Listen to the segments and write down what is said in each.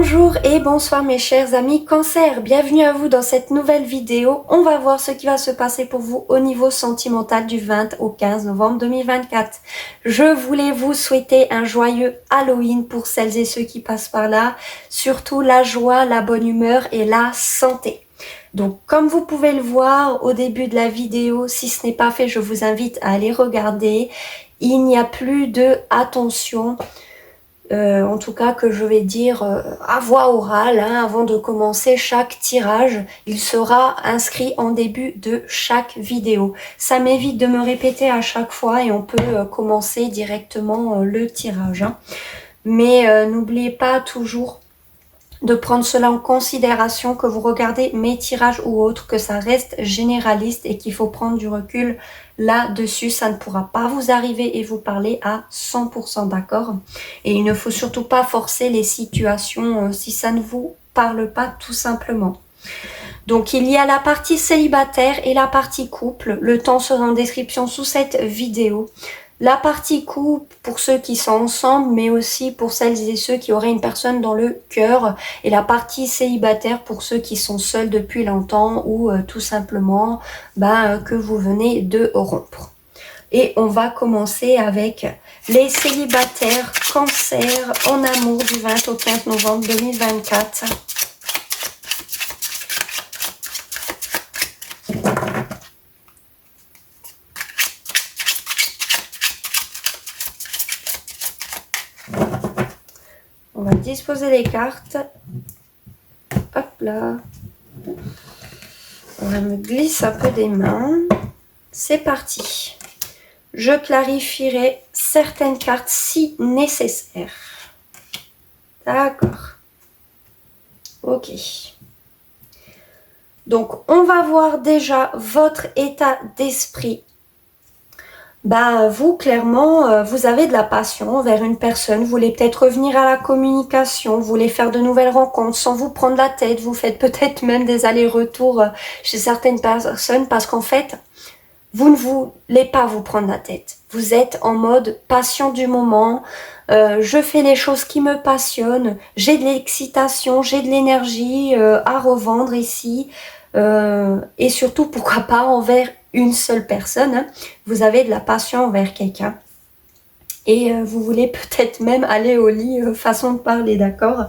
Bonjour et bonsoir mes chers amis Cancer, bienvenue à vous dans cette nouvelle vidéo. On va voir ce qui va se passer pour vous au niveau sentimental du 20 au 15 novembre 2024. Je voulais vous souhaiter un joyeux Halloween pour celles et ceux qui passent par là, surtout la joie, la bonne humeur et la santé. Donc comme vous pouvez le voir au début de la vidéo, si ce n'est pas fait, je vous invite à aller regarder. Il n'y a plus de attention. En tout cas que je vais dire à voix orale, avant de commencer chaque tirage. Il sera inscrit en début de chaque vidéo. Ça m'évite de me répéter à chaque fois et on peut commencer directement le tirage. Mais n'oubliez pas toujours de prendre cela en considération, que vous regardez mes tirages ou autres, que ça reste généraliste et qu'il faut prendre du recul là-dessus. Ça ne pourra pas vous arriver et vous parler à 100%, d'accord? Et il ne faut surtout pas forcer les situations si ça ne vous parle pas, tout simplement. Donc il y a la partie célibataire et la partie couple. Le temps sera en description sous cette vidéo. La partie couple pour ceux qui sont ensemble, mais aussi pour celles et ceux qui auraient une personne dans le cœur. Et la partie célibataire pour ceux qui sont seuls depuis longtemps ou tout simplement que vous venez de rompre. Et on va commencer avec les célibataires Cancer en amour du 20 au 15 novembre 2024. On va disposer les cartes. Hop là. On me glisse un peu des mains. C'est parti. Je clarifierai certaines cartes si nécessaire. D'accord. Ok. Donc, on va voir déjà votre état d'esprit. Vous, clairement, vous avez de la passion envers une personne. Vous voulez peut-être revenir à la communication. Vous voulez faire de nouvelles rencontres sans vous prendre la tête. Vous faites peut-être même des allers-retours chez certaines personnes parce qu'en fait, vous ne voulez pas vous prendre la tête. Vous êtes en mode passion du moment. Je fais les choses qui me passionnent. J'ai de l'excitation, j'ai de l'énergie à revendre ici. Et surtout, pourquoi pas envers une seule personne. Vous avez de la passion envers quelqu'un. Et vous voulez peut-être même aller au lit, façon de parler, d'accord?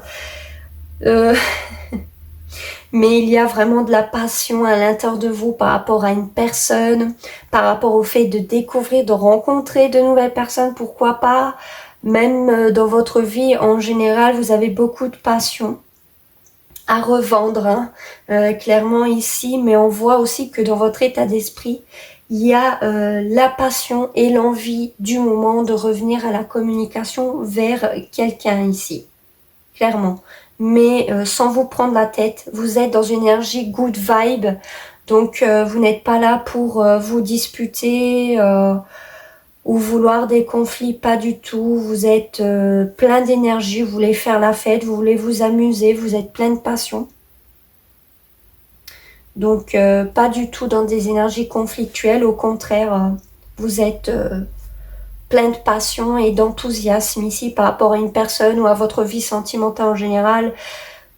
Mais il y a vraiment de la passion à l'intérieur de vous par rapport à une personne, par rapport au fait de découvrir, de rencontrer de nouvelles personnes, pourquoi pas. Même dans votre vie en général, vous avez beaucoup de passion à revendre, clairement ici, mais on voit aussi que dans votre état d'esprit, il y a la passion et l'envie du moment de revenir à la communication vers quelqu'un ici, clairement. Mais sans vous prendre la tête, vous êtes dans une énergie good vibe, donc vous n'êtes pas là pour vous disputer ou vouloir des conflits, pas du tout. Vous êtes plein d'énergie, vous voulez faire la fête, vous voulez vous amuser, vous êtes plein de passion. Donc pas du tout dans des énergies conflictuelles, au contraire, vous êtes plein de passion et d'enthousiasme ici par rapport à une personne ou à votre vie sentimentale en général.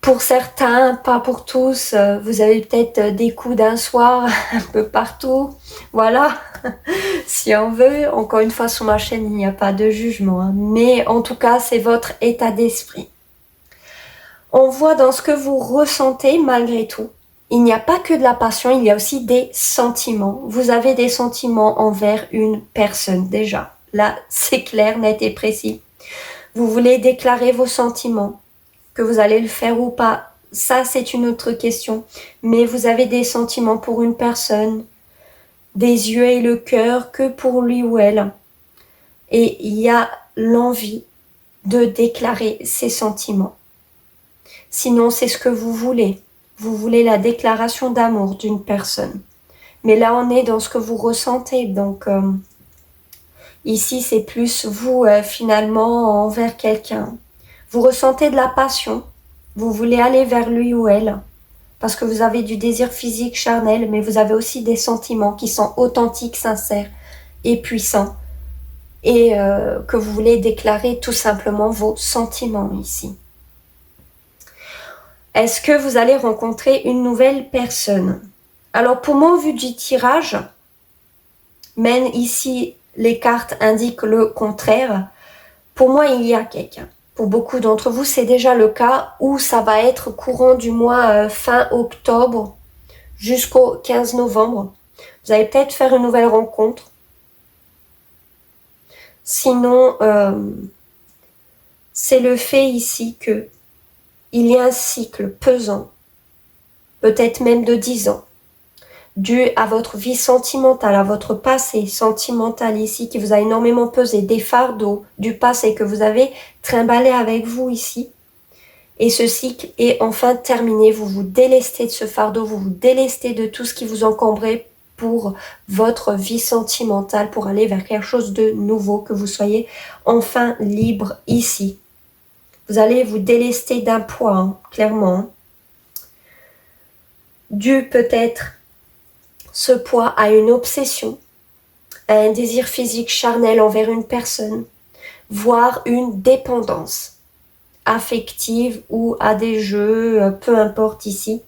Pour certains, pas pour tous, vous avez peut-être des coups d'un soir un peu partout, voilà, si on veut. Encore une fois, sur ma chaîne, il n'y a pas de jugement, mais en tout cas, c'est votre état d'esprit. On voit dans ce que vous ressentez malgré tout, il n'y a pas que de la passion, il y a aussi des sentiments. Vous avez des sentiments envers une personne déjà. Là, c'est clair, net et précis. Vous voulez déclarer vos sentiments. Que vous allez le faire ou pas, ça c'est une autre question. Mais vous avez des sentiments pour une personne, des yeux et le cœur que pour lui ou elle. Et il y a l'envie de déclarer ces sentiments. Sinon, c'est ce que vous voulez. Vous voulez la déclaration d'amour d'une personne. Mais là, on est dans ce que vous ressentez. Donc, ici, c'est plus vous, finalement, envers quelqu'un. Vous ressentez de la passion. Vous voulez aller vers lui ou elle. Parce que vous avez du désir physique, charnel, mais vous avez aussi des sentiments qui sont authentiques, sincères et puissants. Et que vous voulez déclarer tout simplement vos sentiments ici. Est-ce que vous allez rencontrer une nouvelle personne? Alors pour moi, au vu du tirage, même ici les cartes indiquent le contraire, pour moi il y a quelqu'un. Pour beaucoup d'entre vous, c'est déjà le cas où ça va être courant du mois fin octobre jusqu'au 15 novembre. Vous allez peut-être faire une nouvelle rencontre. Sinon, c'est le fait ici que il y a un cycle pesant, peut-être même de 10 ans, dû à votre vie sentimentale, à votre passé sentimental ici, qui vous a énormément pesé, des fardeaux du passé que vous avez trimballé avec vous ici. Et ce cycle est enfin terminé. Vous vous délestez de ce fardeau, vous vous délestez de tout ce qui vous encombrait pour votre vie sentimentale, pour aller vers quelque chose de nouveau, que vous soyez enfin libre ici. Vous allez vous délester d'un poids, hein, clairement. Dû peut-être ce poids à une obsession, à un désir physique charnel envers une personne, voire une dépendance affective ou à des jeux, peu importe ici.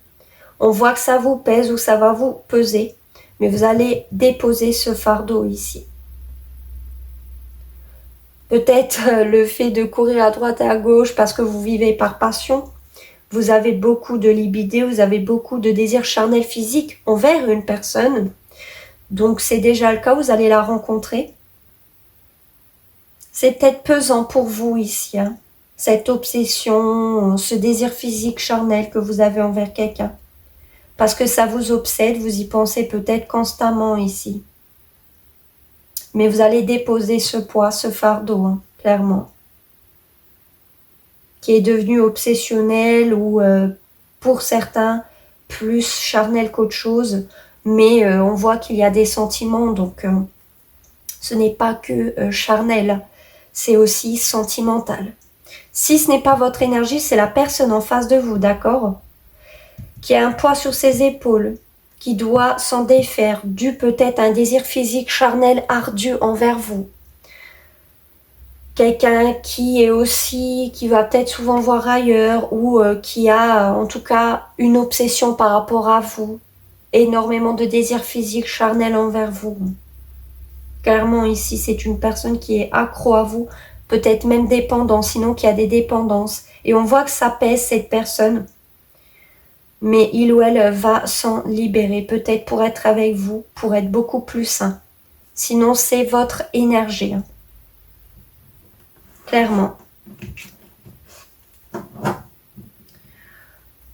On voit que ça vous pèse ou ça va vous peser, mais vous allez déposer ce fardeau ici. Peut-être le fait de courir à droite et à gauche parce que vous vivez par passion, vous avez beaucoup de libido, vous avez beaucoup de désirs charnels physiques envers une personne. Donc c'est déjà le cas, vous allez la rencontrer. C'est peut-être pesant pour vous ici, hein, cette obsession, ce désir physique charnel que vous avez envers quelqu'un. Parce que ça vous obsède, vous y pensez peut-être constamment ici. Mais vous allez déposer ce poids, ce fardeau, hein, clairement. Qui est devenu obsessionnel ou pour certains plus charnel qu'autre chose. Mais on voit qu'il y a des sentiments, donc ce n'est pas que charnel, c'est aussi sentimental. Si ce n'est pas votre énergie, c'est la personne en face de vous, d'accord? Qui a un poids sur ses épaules, qui doit s'en défaire, dû peut-être à un désir physique charnel ardu envers vous. Quelqu'un qui est aussi, qui va peut-être souvent voir ailleurs ou qui a en tout cas une obsession par rapport à vous. Énormément de désir physique charnel envers vous. Clairement ici, c'est une personne qui est accro à vous, peut-être même dépendant, sinon qu'il y a des dépendances. Et on voit que ça pèse cette personne. Mais il ou elle va s'en libérer, peut-être pour être avec vous, pour être beaucoup plus sain. Sinon, c'est votre énergie. Hein. Clairement.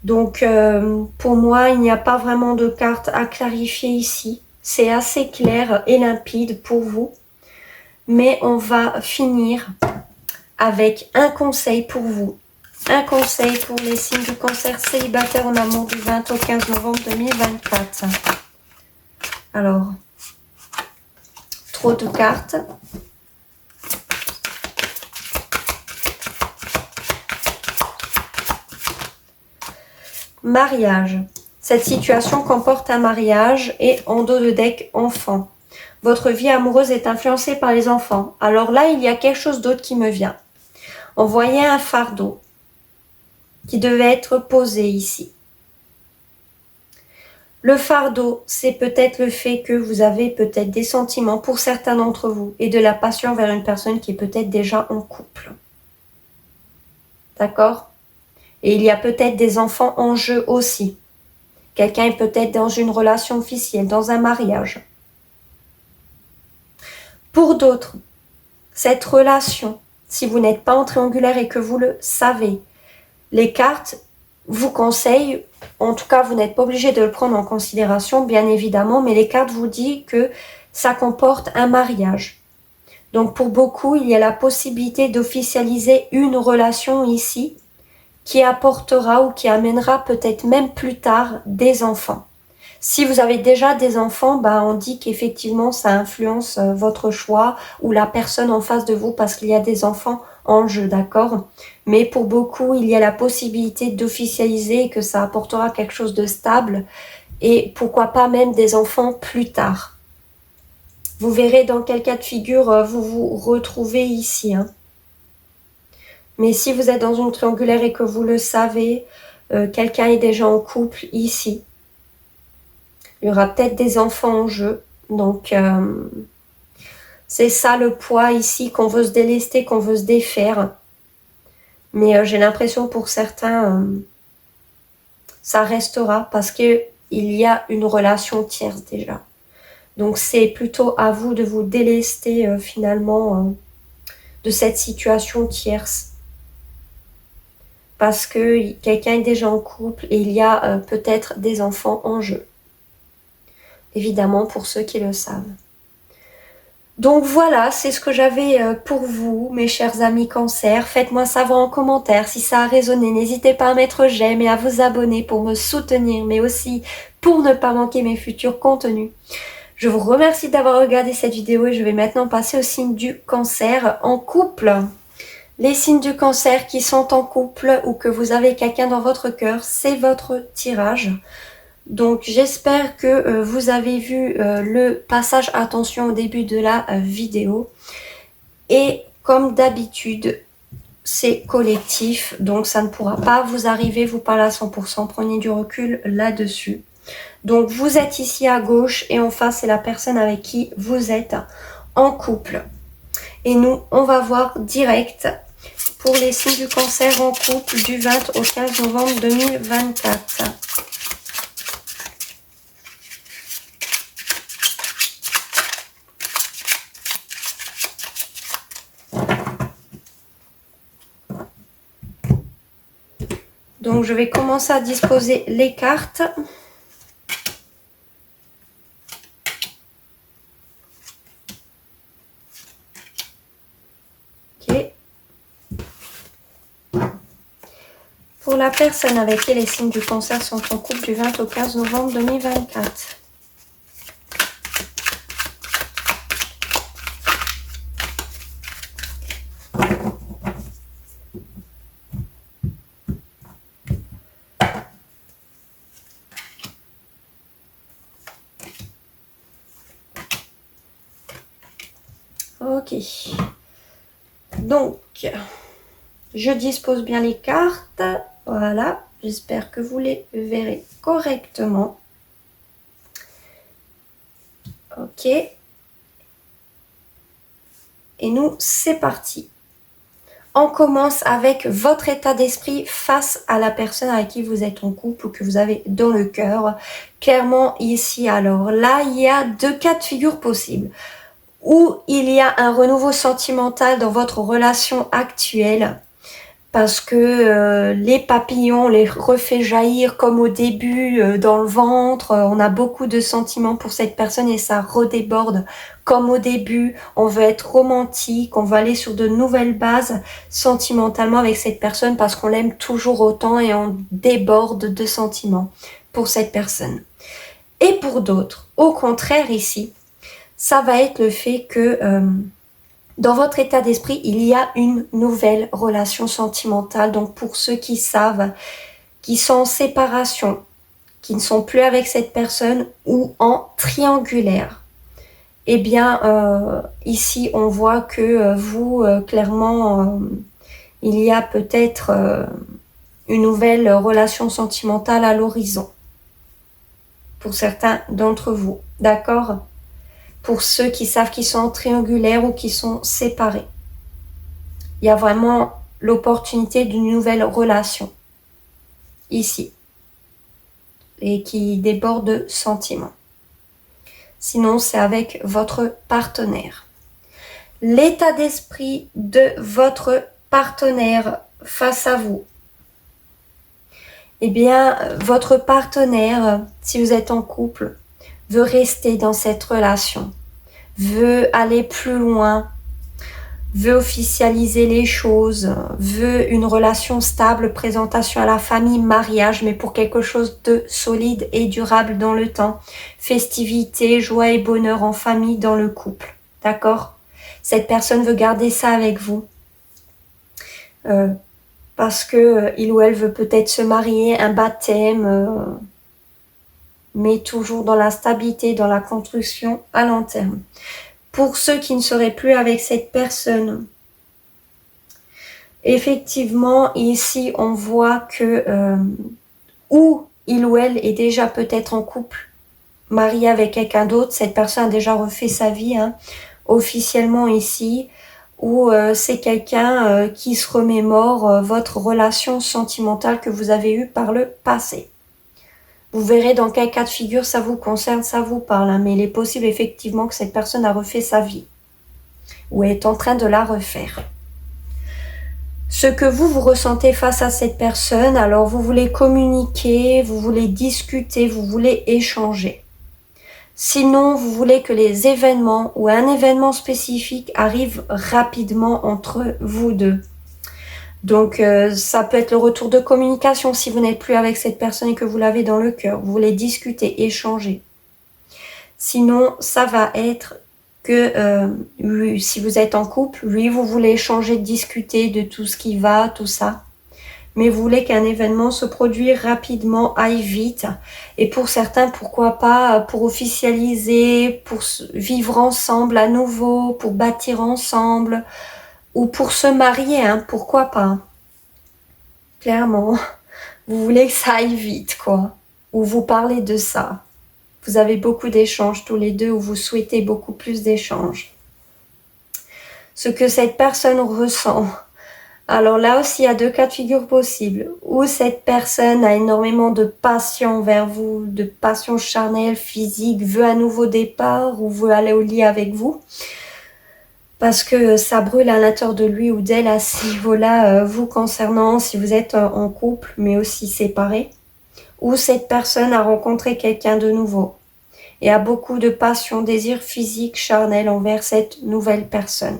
Donc, pour moi, il n'y a pas vraiment de carte à clarifier ici. C'est assez clair et limpide pour vous. Mais on va finir avec un conseil pour vous. Un conseil pour les signes du cancer célibataire en amour du 20 au 15 novembre 2024. Alors, trop de cartes. Mariage. Cette situation comporte un mariage et en dos de deck enfant. Votre vie amoureuse est influencée par les enfants. Alors là, il y a quelque chose d'autre qui me vient. On voyait un fardeau qui devait être posé ici. Le fardeau, c'est peut-être le fait que vous avez peut-être des sentiments pour certains d'entre vous et de la passion vers une personne qui est peut-être déjà en couple. D'accord ? Et il y a peut-être des enfants en jeu aussi. Quelqu'un est peut-être dans une relation officielle, dans un mariage. Pour d'autres, cette relation, si vous n'êtes pas en triangulaire et que vous le savez, les cartes vous conseillent, en tout cas vous n'êtes pas obligé de le prendre en considération bien évidemment, mais les cartes vous disent que ça comporte un mariage. Donc pour beaucoup, il y a la possibilité d'officialiser une relation ici qui apportera ou qui amènera peut-être même plus tard des enfants. Si vous avez déjà des enfants, on dit qu'effectivement ça influence votre choix ou la personne en face de vous parce qu'il y a des enfants en jeu, d'accord? Mais pour beaucoup, il y a la possibilité d'officialiser et que ça apportera quelque chose de stable et pourquoi pas même des enfants plus tard. Vous verrez dans quel cas de figure vous vous retrouvez ici. Hein. Mais si vous êtes dans une triangulaire et que vous le savez, quelqu'un est déjà en couple ici. Il y aura peut-être des enfants en jeu. Donc, c'est ça le poids ici, qu'on veut se délester, qu'on veut se défaire. Mais j'ai l'impression pour certains, ça restera parce qu'il y a une relation tierce déjà. Donc c'est plutôt à vous de vous délester finalement de cette situation tierce. Parce que quelqu'un est déjà en couple et il y a peut-être des enfants en jeu. Évidemment pour ceux qui le savent. Donc voilà, c'est ce que j'avais pour vous, mes chers amis Cancer. Faites-moi savoir en commentaire si ça a résonné. N'hésitez pas à mettre j'aime et à vous abonner pour me soutenir, mais aussi pour ne pas manquer mes futurs contenus. Je vous remercie d'avoir regardé cette vidéo et je vais maintenant passer au signe du Cancer en couple. Les signes du Cancer qui sont en couple ou que vous avez quelqu'un dans votre cœur, c'est votre tirage. Donc j'espère que vous avez vu le passage attention au début de la vidéo. Et comme d'habitude, c'est collectif, donc ça ne pourra pas vous arriver, vous parler à 100%, prenez du recul là-dessus. Donc vous êtes ici à gauche et en face c'est la personne avec qui vous êtes en couple. Et nous, on va voir direct pour les signes du Cancer en couple du 20 au 15 novembre 2024. Donc je vais commencer à disposer les cartes. Ok. Pour la personne avec qui les signes du Cancer sont en couple du 20 au 15 novembre 2024. Ok. Donc, je dispose bien les cartes. Voilà. J'espère que vous les verrez correctement. Ok. Et nous, c'est parti. On commence avec votre état d'esprit face à la personne avec qui vous êtes en couple ou que vous avez dans le cœur. Clairement, ici, alors là, il y a deux cas de figure possibles. Ou il y a un renouveau sentimental dans votre relation actuelle parce que les papillons les refait jaillir comme au début dans le ventre. On a beaucoup de sentiments pour cette personne et ça redéborde comme au début. On veut être romantique, on veut aller sur de nouvelles bases sentimentalement avec cette personne parce qu'on l'aime toujours autant et on déborde de sentiments pour cette personne. Et pour d'autres, au contraire ici, ça va être le fait que dans votre état d'esprit, il y a une nouvelle relation sentimentale. Donc pour ceux qui savent, qui sont en séparation, qui ne sont plus avec cette personne ou en triangulaire, eh bien ici on voit que vous, clairement, il y a peut-être une nouvelle relation sentimentale à l'horizon. Pour certains d'entre vous, d'accord ? Pour ceux qui savent qu'ils sont triangulaires ou qui sont séparés. Il y a vraiment l'opportunité d'une nouvelle relation ici et qui déborde de sentiments. Sinon, c'est avec votre partenaire. L'état d'esprit de votre partenaire face à vous. Eh bien, votre partenaire, si vous êtes en couple, veut rester dans cette relation, veut aller plus loin, veut officialiser les choses, veut une relation stable, présentation à la famille, mariage, mais pour quelque chose de solide et durable dans le temps. Festivité, joie et bonheur en famille dans le couple. D'accord ? Cette personne veut garder ça avec vous. Parce que il ou elle veut peut-être se marier, un baptême, mais toujours dans la stabilité, dans la construction à long terme. Pour ceux qui ne seraient plus avec cette personne, effectivement, ici, on voit que ou il ou elle est déjà peut-être en couple, marié avec quelqu'un d'autre, cette personne a déjà refait sa vie, hein, officiellement ici, ou c'est quelqu'un qui se remémore votre relation sentimentale que vous avez eue par le passé. Vous verrez dans quel cas de figure ça vous concerne, ça vous parle, hein, mais il est possible effectivement que cette personne a refait sa vie, ou est en train de la refaire. Ce que vous ressentez face à cette personne, alors vous voulez communiquer, vous voulez discuter, vous voulez échanger. Sinon, vous voulez que les événements ou un événement spécifique arrive rapidement entre vous deux. Donc, ça peut être le retour de communication si vous n'êtes plus avec cette personne et que vous l'avez dans le cœur. Vous voulez discuter, échanger. Sinon, ça va être que si vous êtes en couple, lui, vous voulez échanger, discuter de tout ce qui va, tout ça. Mais vous voulez qu'un événement se produise rapidement, aille vite. Et pour certains, pourquoi pas, pour officialiser, pour vivre ensemble à nouveau, pour bâtir ensemble, ou pour se marier, hein, pourquoi pas. Clairement, vous voulez que ça aille vite, quoi. Ou vous parlez de ça. Vous avez beaucoup d'échanges tous les deux, ou vous souhaitez beaucoup plus d'échanges. Ce que cette personne ressent. Alors là aussi, il y a deux cas de figure possibles. Ou cette personne a énormément de passion envers vous, de passion charnelle, physique, veut un nouveau départ ou veut aller au lit avec vous. Parce que ça brûle à l'intérieur de lui ou d'elle à ce niveau-là, vous concernant, si vous êtes en couple, mais aussi séparés. Ou cette personne a rencontré quelqu'un de nouveau et a beaucoup de passion, désir physique, charnel envers cette nouvelle personne.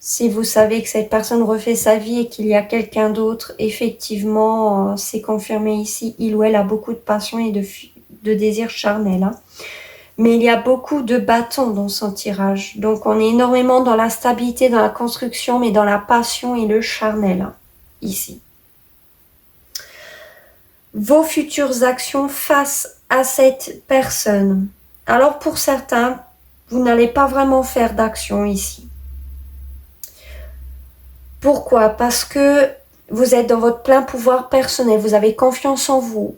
Si vous savez que cette personne refait sa vie et qu'il y a quelqu'un d'autre, effectivement, c'est confirmé ici, il ou elle a beaucoup de passion et de désir charnel. Hein. Mais il y a beaucoup de bâtons dans son tirage. Donc on est énormément dans la stabilité, dans la construction, mais dans la passion et le charnel, hein, ici. Vos futures actions face à cette personne. Alors pour certains, vous n'allez pas vraiment faire d'action ici. Pourquoi? Parce que vous êtes dans votre plein pouvoir personnel, vous avez confiance en vous,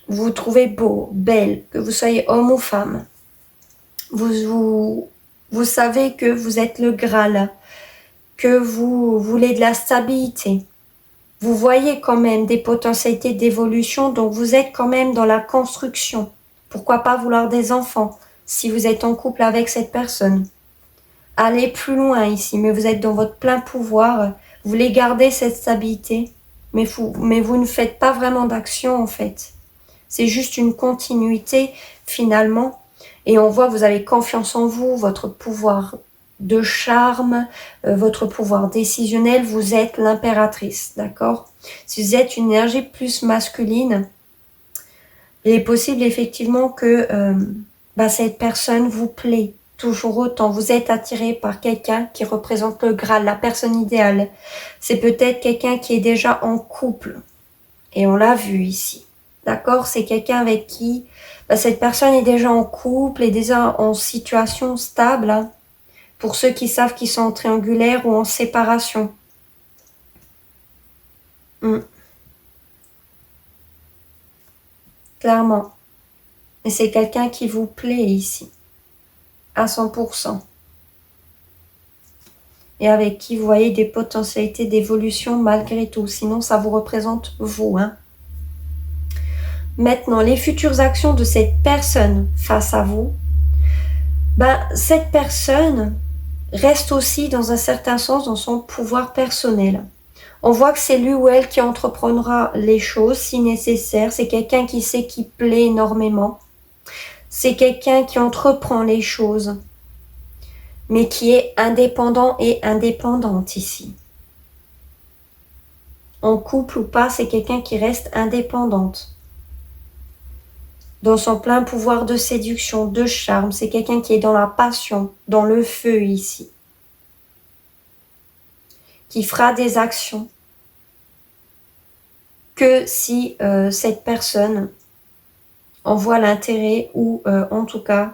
vous vous trouvez beau, belle, que vous soyez homme ou femme. Vous savez que vous êtes le Graal, que vous voulez de la stabilité. Vous voyez quand même des potentialités d'évolution, donc vous êtes quand même dans la construction. Pourquoi pas vouloir des enfants si vous êtes en couple avec cette personne? Allez plus loin ici, mais vous êtes dans votre plein pouvoir, vous voulez garder cette stabilité, mais vous ne faites pas vraiment d'action en fait. C'est juste une continuité finalement, et on voit que vous avez confiance en vous, votre pouvoir de charme, votre pouvoir décisionnel, vous êtes l'impératrice, d'accord? Si vous êtes une énergie plus masculine, il est possible effectivement que cette personne vous plaît, toujours autant. Vous êtes attiré par quelqu'un qui représente le Graal, la personne idéale. C'est peut-être quelqu'un qui est déjà en couple. Et on l'a vu ici. D'accord? C'est quelqu'un avec qui cette personne est déjà en couple, est déjà en situation stable. Hein, pour ceux qui savent qu'ils sont en triangulaire ou en séparation. Clairement. Et c'est quelqu'un qui vous plaît ici. À 100%. Et avec qui vous voyez des potentialités d'évolution malgré tout. Sinon, ça vous représente vous. Hein. Maintenant, les futures actions de cette personne face à vous. Cette personne reste aussi dans un certain sens dans son pouvoir personnel. On voit que c'est lui ou elle qui entreprendra les choses si nécessaire. C'est quelqu'un qui sait qui plaît énormément. C'est quelqu'un qui entreprend les choses, mais qui est indépendant et indépendante ici. En couple ou pas, c'est quelqu'un qui reste indépendante. Dans son plein pouvoir de séduction, de charme, c'est quelqu'un qui est dans la passion, dans le feu ici. Qui fera des actions que si cette personne en voit l'intérêt ou en tout cas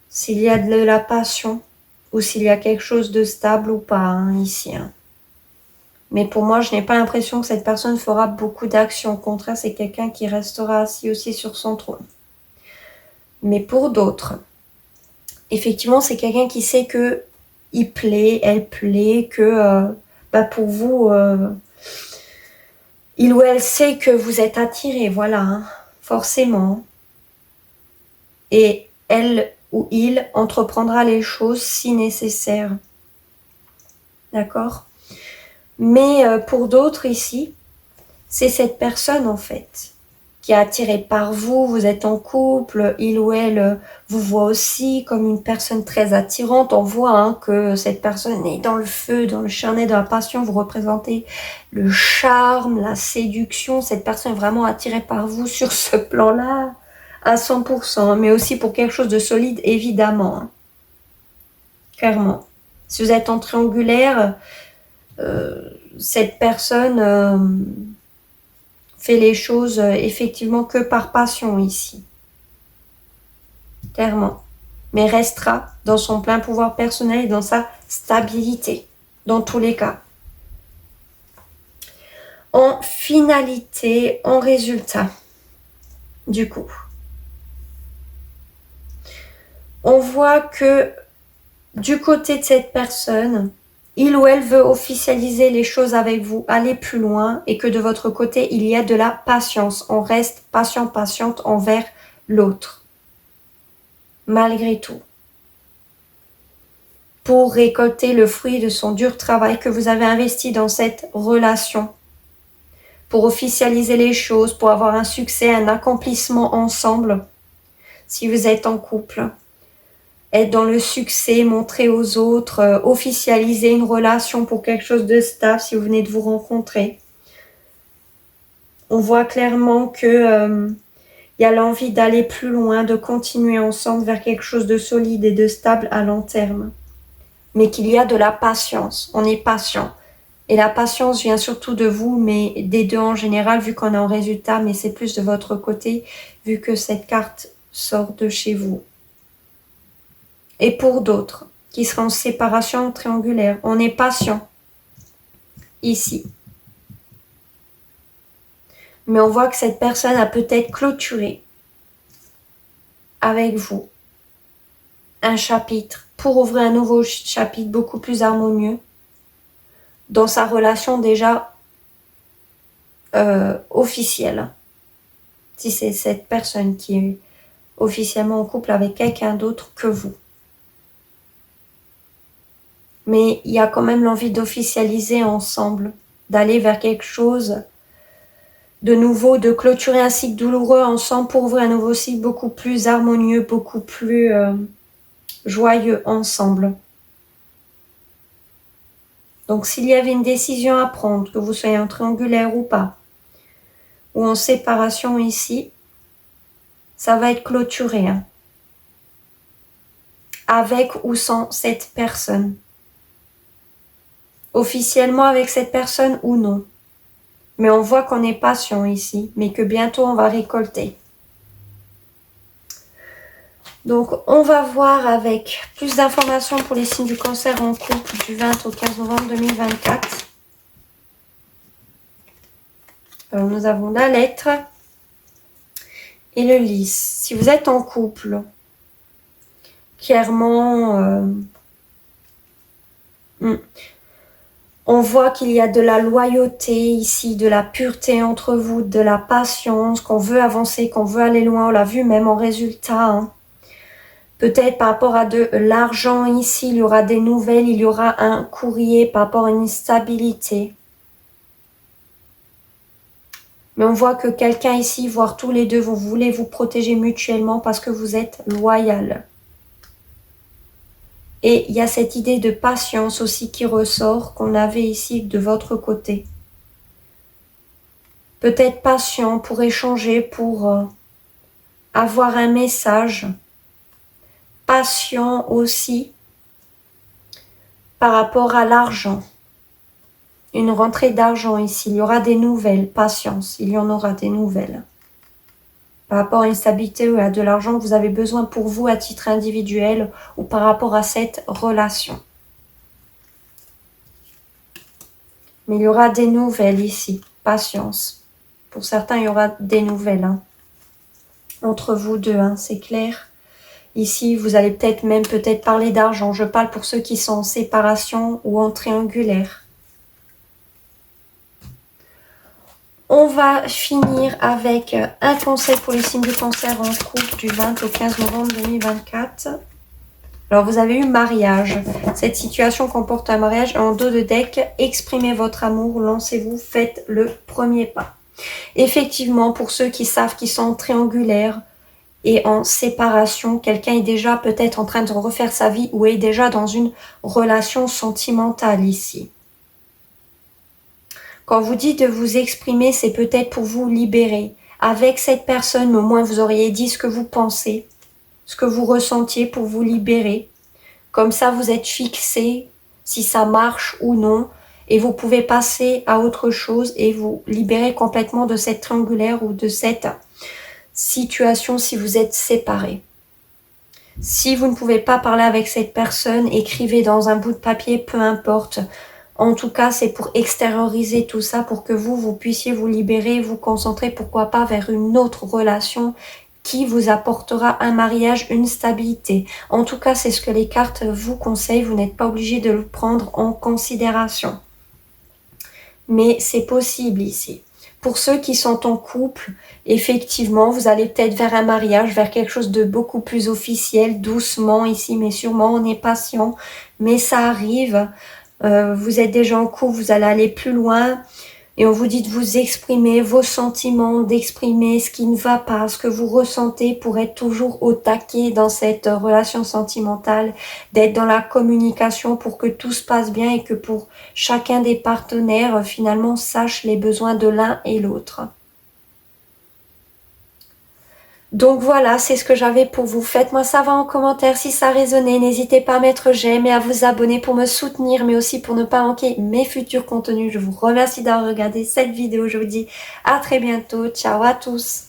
s'il y a de la passion ou s'il y a quelque chose de stable ou pas ici. Hein. Mais pour moi, je n'ai pas l'impression que cette personne fera beaucoup d'actions. Au contraire, c'est quelqu'un qui restera assis aussi sur son trône. Mais pour d'autres, effectivement, c'est quelqu'un qui sait que il plaît, elle plaît, que pour vous, il ou elle sait que vous êtes attiré, voilà, hein, forcément. Et elle ou il entreprendra les choses si nécessaire. D'accord ? Mais pour d'autres ici, c'est cette personne en fait qui est attirée par vous, vous êtes en couple, il ou elle vous voit aussi comme une personne très attirante. On voit hein, que cette personne est dans le feu, dans le charnet, dans la passion, vous représentez le charme, la séduction. Cette personne est vraiment attirée par vous sur ce plan-là à 100%, mais aussi pour quelque chose de solide évidemment, hein. Clairement. Si vous êtes en triangulaire, cette personne fait les choses effectivement que par passion ici. Clairement. Mais restera dans son plein pouvoir personnel et dans sa stabilité. Dans tous les cas. En finalité, en résultat, du coup, on voit que du côté de cette personne, il ou elle veut officialiser les choses avec vous, aller plus loin et que de votre côté, il y a de la patience. On reste patient, patiente envers l'autre. Malgré tout. Pour récolter le fruit de son dur travail que vous avez investi dans cette relation. Pour officialiser les choses, pour avoir un succès, un accomplissement ensemble. Si vous êtes en couple. Être dans le succès, montrer aux autres, officialiser une relation pour quelque chose de stable si vous venez de vous rencontrer. On voit clairement que y a l'envie d'aller plus loin, de continuer ensemble vers quelque chose de solide et de stable à long terme. Mais qu'il y a de la patience, on est patient. Et la patience vient surtout de vous, mais des deux en général, vu qu'on est en résultat, mais c'est plus de votre côté, vu que cette carte sort de chez vous. Et pour d'autres, qui seront en séparation triangulaire, on est patient, ici. Mais on voit que cette personne a peut-être clôturé avec vous un chapitre pour ouvrir un nouveau chapitre beaucoup plus harmonieux dans sa relation déjà officielle. Si c'est cette personne qui est officiellement en couple avec quelqu'un d'autre que vous. Mais il y a quand même l'envie d'officialiser ensemble, d'aller vers quelque chose de nouveau, de clôturer un cycle douloureux ensemble pour ouvrir un nouveau cycle beaucoup plus harmonieux, beaucoup plus joyeux ensemble. Donc s'il y avait une décision à prendre, que vous soyez en triangulaire ou pas, ou en séparation ici, ça va être clôturé, hein, avec ou sans cette personne. Officiellement avec cette personne ou non. Mais on voit qu'on est patient ici, mais que bientôt on va récolter. Donc on va voir avec plus d'informations pour les signes du cancer en couple du 20 au 15 novembre 2024. Alors nous avons la lettre et le lys. Si vous êtes en couple, clairement, on voit qu'il y a de la loyauté ici, de la pureté entre vous, de la patience, qu'on veut avancer, qu'on veut aller loin. On l'a vu même en résultat, hein. Peut-être par rapport à de l'argent ici, il y aura des nouvelles, il y aura un courrier par rapport à une stabilité. Mais on voit que quelqu'un ici, voire tous les deux, vous voulez vous protéger mutuellement parce que vous êtes loyal. Et il y a cette idée de patience aussi qui ressort, qu'on avait ici de votre côté. Peut-être patient pour échanger, pour avoir un message. Patient aussi par rapport à l'argent. Une rentrée d'argent ici. Il y aura des nouvelles. Patience. Il y en aura des nouvelles. Par rapport à une stabilité ou à de l'argent que vous avez besoin pour vous à titre individuel ou par rapport à cette relation. Mais il y aura des nouvelles ici. Patience. Pour certains, il y aura des nouvelles. Hein. Entre vous deux, hein, c'est clair. Ici, vous allez peut-être parler d'argent. Je parle pour ceux qui sont en séparation ou en triangulaire. On va finir avec un conseil pour les signes du cancer en couple du 20 au 15 novembre 2024. Alors, vous avez eu mariage. Cette situation comporte un mariage. En dos de deck, exprimez votre amour, lancez-vous, faites le premier pas. Effectivement, pour ceux qui savent qu'ils sont triangulaires et en séparation, quelqu'un est déjà peut-être en train de refaire sa vie ou est déjà dans une relation sentimentale ici. Quand vous dites de vous exprimer, c'est peut-être pour vous libérer. Avec cette personne, au moins vous auriez dit ce que vous pensez, ce que vous ressentiez pour vous libérer. Comme ça, vous êtes fixé si ça marche ou non. Et vous pouvez passer à autre chose et vous libérer complètement de cette triangulaire ou de cette situation si vous êtes séparés. Si vous ne pouvez pas parler avec cette personne, écrivez dans un bout de papier, peu importe. En tout cas, c'est pour extérioriser tout ça, pour que vous puissiez vous libérer, vous concentrer, pourquoi pas, vers une autre relation qui vous apportera un mariage, une stabilité. En tout cas, c'est ce que les cartes vous conseillent. Vous n'êtes pas obligé de le prendre en considération. Mais c'est possible ici. Pour ceux qui sont en couple, effectivement, vous allez peut-être vers un mariage, vers quelque chose de beaucoup plus officiel, doucement ici, mais sûrement, on est patient. Mais ça arrive. Vous êtes déjà en couple, vous allez aller plus loin et on vous dit de vous exprimer vos sentiments, d'exprimer ce qui ne va pas, ce que vous ressentez pour être toujours au taquet dans cette relation sentimentale, d'être dans la communication pour que tout se passe bien et que pour chacun des partenaires, finalement, sache les besoins de l'un et l'autre. Donc voilà, c'est ce que j'avais pour vous. Faites-moi savoir en commentaire si ça résonnait. N'hésitez pas à mettre j'aime et à vous abonner pour me soutenir, mais aussi pour ne pas manquer mes futurs contenus. Je vous remercie d'avoir regardé cette vidéo. Je vous dis à très bientôt. Ciao à tous.